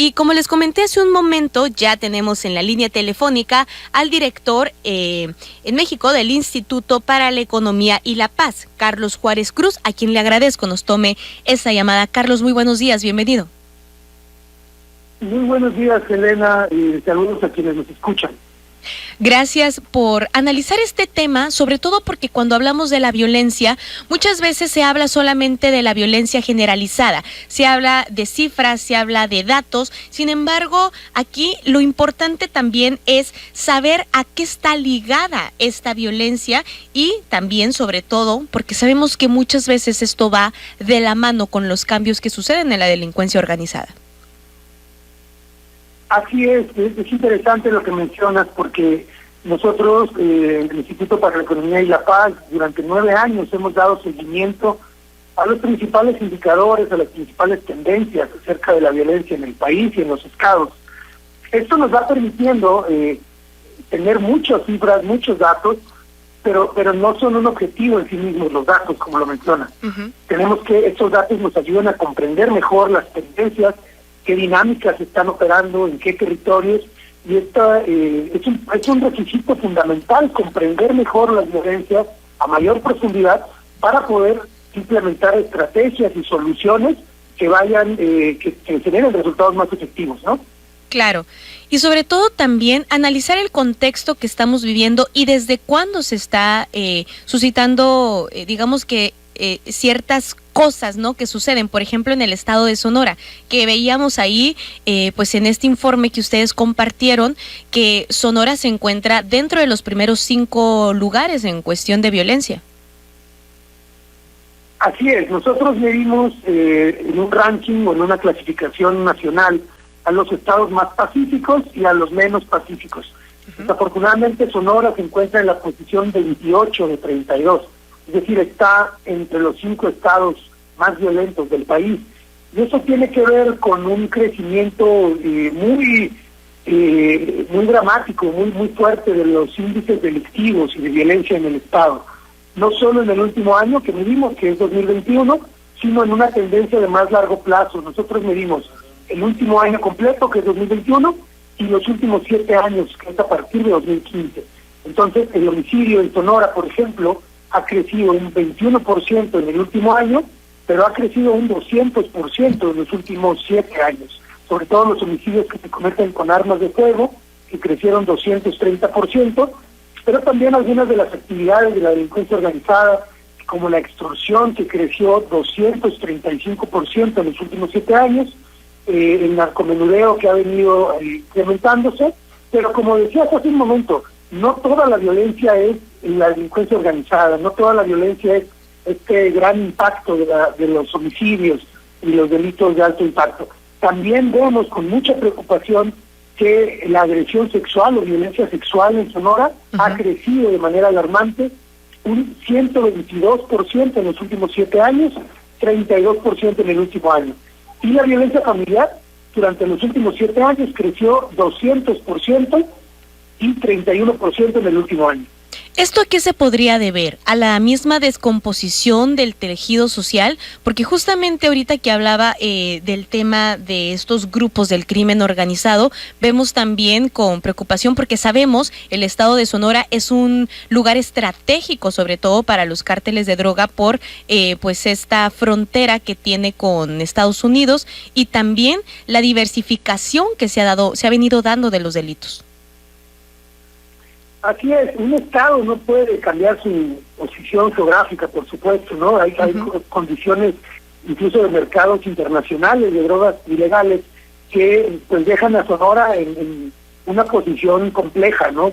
Y como les comenté hace un momento, ya tenemos en la línea telefónica al director en México del Instituto para la Economía y la Paz, Carlos Juárez Cruz, a quien le agradezco nos tome esta llamada. Carlos, muy buenos días, bienvenido. Muy buenos días, Elena, y saludos a quienes nos escuchan. Gracias por analizar este tema, sobre todo porque cuando hablamos de la violencia, muchas veces se habla solamente de la violencia generalizada, se habla de cifras, se habla de datos, sin embargo, aquí lo importante también es saber a qué está ligada esta violencia y también, sobre todo, porque sabemos que muchas veces esto va de la mano con los cambios que suceden en la delincuencia organizada. Así es interesante lo que mencionas porque nosotros, en el Instituto para la Economía y la Paz, durante 9 años hemos dado seguimiento a los principales indicadores, a las principales tendencias acerca de la violencia en el país y en los estados. Esto nos va permitiendo tener muchas cifras, muchos datos, pero no son un objetivo en sí mismos los datos, como lo mencionas. Tenemos que estos datos nos ayudan a comprender mejor las tendencias, qué dinámicas están operando, en qué territorios, y es un requisito fundamental comprender mejor las violencias a mayor profundidad para poder implementar estrategias y soluciones que vayan, que generen resultados más efectivos, ¿no? Claro, y sobre todo también analizar el contexto que estamos viviendo y desde cuándo se está suscitando, digamos que ciertas cosas, ¿no?, que suceden, por ejemplo, en el estado de Sonora, que veíamos ahí, pues en este informe que ustedes compartieron, que Sonora se encuentra dentro de los primeros 5 lugares en cuestión de violencia. Así es, nosotros medimos en un ranking o en una clasificación nacional a los estados más pacíficos y a los menos pacíficos. Desafortunadamente, Sonora se encuentra en la posición 28 de 32. Es decir, está entre los 5 estados más violentos del país. Y eso tiene que ver con un crecimiento muy dramático, muy fuerte de los índices delictivos y de violencia en el estado. No solo en el último año que medimos, que es 2021, sino en una tendencia de más largo plazo. Nosotros medimos el último año completo, que es 2021, y los últimos 7 años, que es a partir de 2015. Entonces, el homicidio en Sonora, por ejemplo, ha crecido un 21% en el último año, pero ha crecido un 200% en los últimos 7 años. Sobre todo los homicidios que se cometen con armas de fuego, que crecieron 230%, pero también algunas de las actividades de la delincuencia organizada, como la extorsión, que creció 235% en los últimos 7 años, el narcomenudeo, que ha venido incrementándose, pero como decías hace un momento, no toda la violencia es la delincuencia organizada, no toda la violencia es este gran impacto de los homicidios y los delitos de alto impacto. También vemos con mucha preocupación que la agresión sexual o violencia sexual en Sonora ha crecido de manera alarmante, un 122% en los últimos 7 años, 32% en el último año. Y la violencia familiar durante los últimos 7 años creció 200%, y 31% en el último año. ¿Esto a qué se podría deber? ¿A la misma descomposición del tejido social? Porque justamente ahorita que hablaba del tema de estos grupos del crimen organizado, vemos también con preocupación porque sabemos el estado de Sonora es un lugar estratégico, sobre todo para los cárteles de droga por pues esta frontera que tiene con Estados Unidos y también la diversificación que se ha venido dando de los delitos. Así es, un estado no puede cambiar su posición geográfica, por supuesto, ¿no? Hay condiciones incluso de mercados internacionales de drogas ilegales que pues dejan a Sonora en una posición compleja, ¿no?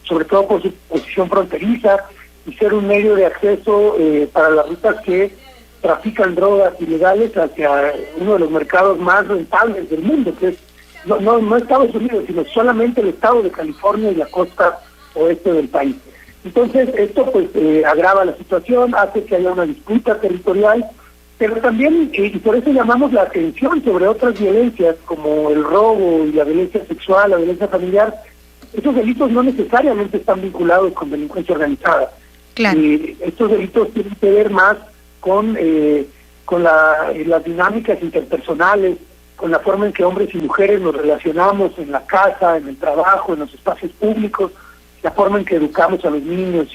Sobre todo por su posición fronteriza y ser un medio de acceso para las rutas que trafican drogas ilegales hacia uno de los mercados más rentables del mundo, que es no Estados Unidos, sino solamente el estado de California y la costa oeste del país. Entonces, esto pues agrava la situación, hace que haya una disputa territorial, pero también, y por eso llamamos la atención sobre otras violencias, como el robo y la violencia sexual, la violencia familiar. Esos delitos no necesariamente están vinculados con delincuencia organizada. Claro. Estos delitos tienen que ver más con las dinámicas interpersonales, con la forma en que hombres y mujeres nos relacionamos en la casa, en el trabajo, en los espacios públicos, la forma en que educamos a los niños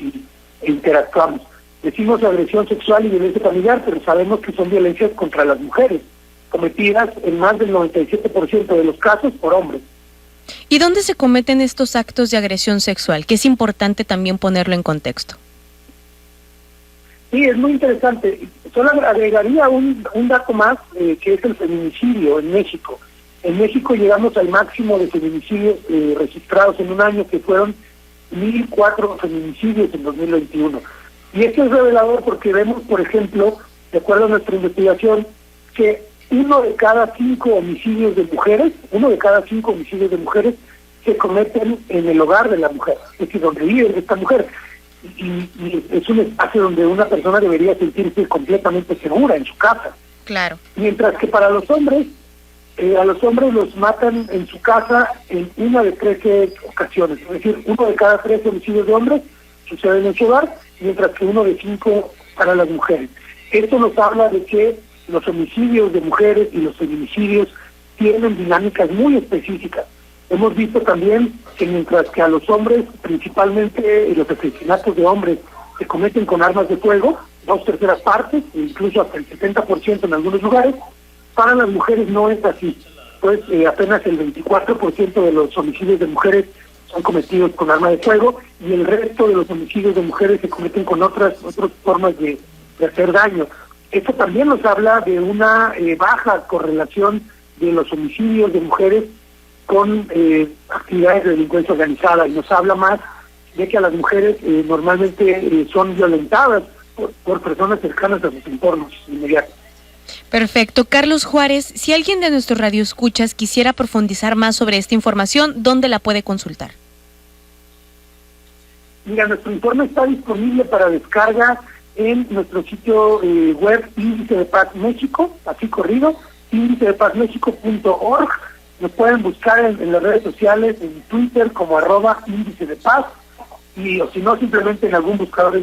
e interactuamos. Decimos agresión sexual y violencia familiar, pero sabemos que son violencias contra las mujeres, cometidas en más del 97% de los casos por hombres. ¿Y dónde se cometen estos actos de agresión sexual? Que es importante también ponerlo en contexto. Sí, es muy interesante. Solo agregaría un dato más, que es el feminicidio en México. En México llegamos al máximo de feminicidios registrados en un año, que fueron 1,004 feminicidios en 2021. Y esto es revelador porque vemos, por ejemplo, de acuerdo a nuestra investigación, que 1 de cada 5 homicidios de mujeres se cometen en el hogar de la mujer, es decir, donde vive esta mujer. Y es un espacio donde una persona debería sentirse completamente segura, en su casa. Claro. Mientras que para los hombres, a los hombres los matan en su casa en 1 de 13 ocasiones. Es decir, 1 de cada 13 homicidios de hombres suceden en su hogar, mientras que 1 de 5 para las mujeres. Esto nos habla de que los homicidios de mujeres y los feminicidios tienen dinámicas muy específicas. Hemos visto también que mientras que a los hombres, principalmente los asesinatos de hombres, se cometen con armas de fuego, 2/3 partes, incluso hasta el 70% en algunos lugares, para las mujeres no es así. Pues apenas el 24% de los homicidios de mujeres son cometidos con arma de fuego, y el resto de los homicidios de mujeres se cometen con otras formas de hacer daño. Esto también nos habla de una baja correlación de los homicidios de mujeres con actividades de delincuencia organizada, y nos habla más de que a las mujeres normalmente son violentadas por personas cercanas a sus entornos inmediatos. Perfecto. Carlos Juárez, si alguien de nuestros radioescuchas quisiera profundizar más sobre esta información, ¿dónde la puede consultar? Mira, nuestro informe está disponible para descarga en nuestro sitio web Índice de Paz México, así corrido, indicedepazmexico.org. Nos pueden buscar en las redes sociales, en Twitter como @Índice de Paz, o si no, simplemente en algún buscador de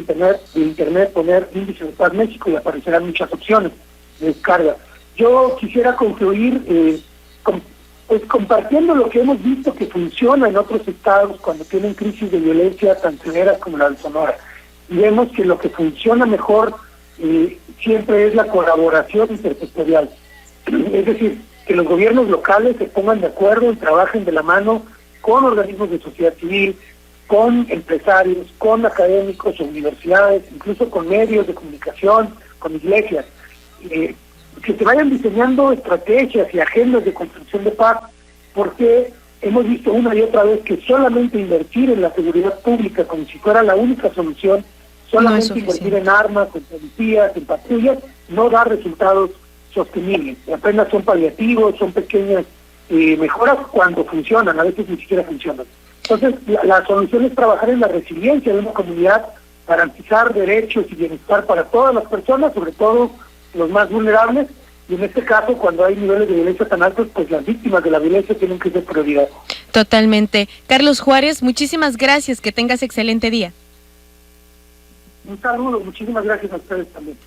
internet poner Índice de Paz México y aparecerán muchas opciones de descarga. Yo quisiera concluir compartiendo lo que hemos visto que funciona en otros estados cuando tienen crisis de violencia tan severas como la de Sonora. Y vemos que lo que funciona mejor siempre es la colaboración intersectorial. Es decir, que los gobiernos locales se pongan de acuerdo y trabajen de la mano con organismos de sociedad civil, con empresarios, con académicos, universidades, incluso con medios de comunicación, con iglesias. Que se vayan diseñando estrategias y agendas de construcción de paz, porque hemos visto una y otra vez que solamente invertir en la seguridad pública como si fuera la única solución, solamente invertir en armas, en policías, en patrullas, no da resultados sostenibles. Apenas son paliativos, son pequeñas mejoras cuando funcionan, a veces ni siquiera funcionan. Entonces, la solución es trabajar en la resiliencia de una comunidad, garantizar derechos y bienestar para todas las personas, sobre todo los más vulnerables, y en este caso, cuando hay niveles de violencia tan altos, pues las víctimas de la violencia tienen que ser prioridad. Totalmente. Carlos Juárez, muchísimas gracias, que tengas excelente día. Un saludo, muchísimas gracias a ustedes también.